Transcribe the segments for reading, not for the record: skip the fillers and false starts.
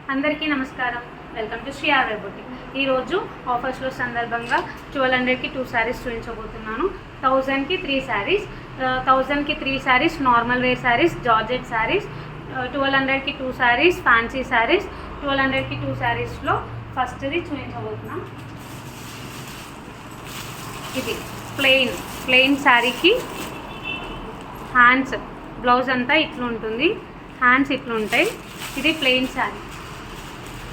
అందరికీ నమస్కారం. Welcome to Shri RR boutique. ఈరోజు ఆఫర్స్లో సందర్భంగా 1200కి 2 శారీస్ చూపించబోతున్నాను. 1000కి 3 శారీస్, 1000కి 3 saris normal wear saris, georgette saris, 1200కి 2 శారీస్ ఫ్యాన్సీ శారీస్. 1200కి 2 శారీస్లో ఫస్ట్ది చూపించబోతున్నాం. ఇది ప్లెయిన్ శారీకి హ్యాండ్స్, బ్లౌజ్ అంతా ఇట్లా ఉంటుంది, హ్యాండ్స్ ఇట్లా ఉంటాయి. ఇది ప్లెయిన్ శారీ.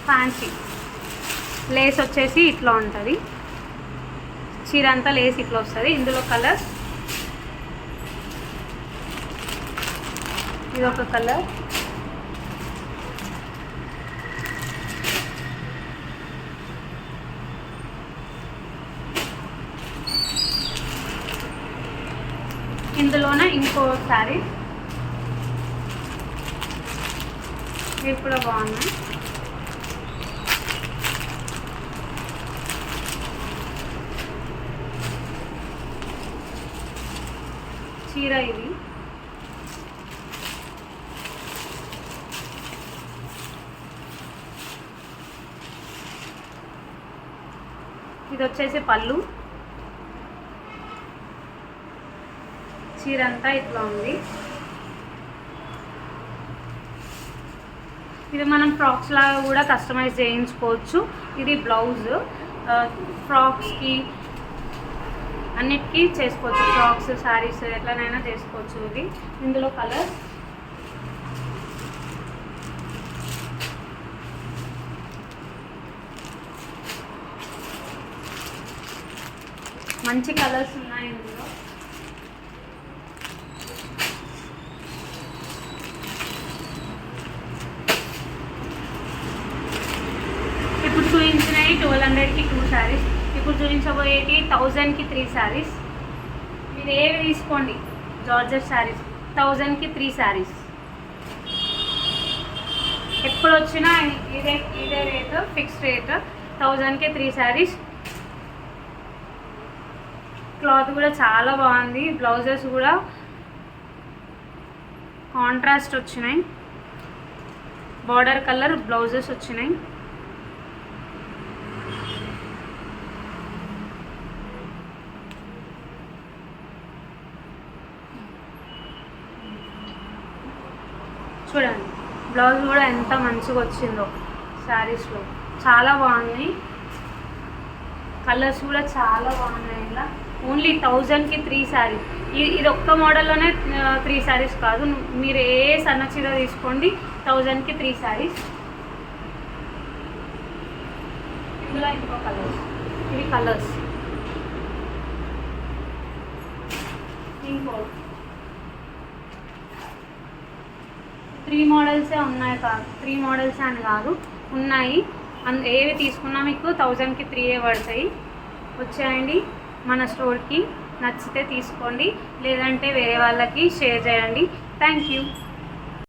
ఫ్యాన్సీ లేస్ వచ్చేసి ఇట్లా ఉంటుంది, చీర అంతా లేస్ ఇట్లా వస్తుంది. ఇందులో కలర్స్, ఇదొక కలర్, ఇందులోనే ఇంకో శారీ, ఇవి కూడా బాగున్నాయి. చీర ఇది, ఇది వచ్చేసి పళ్ళు. చీర అంతా ఇట్లా ఉంది. ఇది మనం ఫ్రాక్స్ లాగా కూడా కస్టమైజ్ చేయించుకోవచ్చు. ఇది బ్లౌజ్, ఫ్రాక్స్కి అన్నిటికీ చేసుకోవచ్చు. ఫ్రాక్స్, శారీస్ ఎట్లనైనా చేసుకోవచ్చు. ఇది ఇందులో కలర్స్, మంచి కలర్స్ ఉన్నాయి ఇందులో. ఇప్పుడు చూపించినవి 1200కి 2 శారీస్. ఇప్పుడు చూపించబోయేటి 1000కి 3 శారీస్. మీరు ఏవి తీసుకోండి, జార్జెట్ శారీస్ 1000కి 3 శారీస్. ఎప్పుడు వచ్చినా ఇదే రేటు, ఫిక్స్డ్ రేట్. 1000కి 3 శారీస్. క్లాత్ కూడా చాలా బాగుంది. బ్లౌజెస్ కూడా కాంట్రాస్ట్ వచ్చినాయి, బార్డర్ కలర్ బ్లౌజెస్ వచ్చినాయి. చూడండి బ్లౌజ్ కూడా ఎంత మంచిగా వచ్చిందో శారీస్లో, చాలా బాగున్నాయి. కలర్స్ కూడా చాలా బాగున్నాయి. ఇలా ఓన్లీ 1000కి 3 శారీస్. ఇది ఒక్క మోడల్లోనే 3 శారీస్ కాదు, మీరు ఏ సన్న చీర తీసుకోండి 1000కి 3 శారీస్. ఇందులో ఇంకో కలర్స్, ఇవి కలర్స్. ఇంకో 3 మోడల్సే ఉన్నాయి, కాదు 3 మోడల్సే అని కాదు, ఉన్నాయి. ఏవి తీసుకున్నా మీకు 1000కి 3 పడతాయి. వచ్చేయండి మన స్టోర్కి, నచ్చితే తీసుకోండి, లేదంటే వేరే వాళ్ళకి షేర్ చేయండి. Thank you.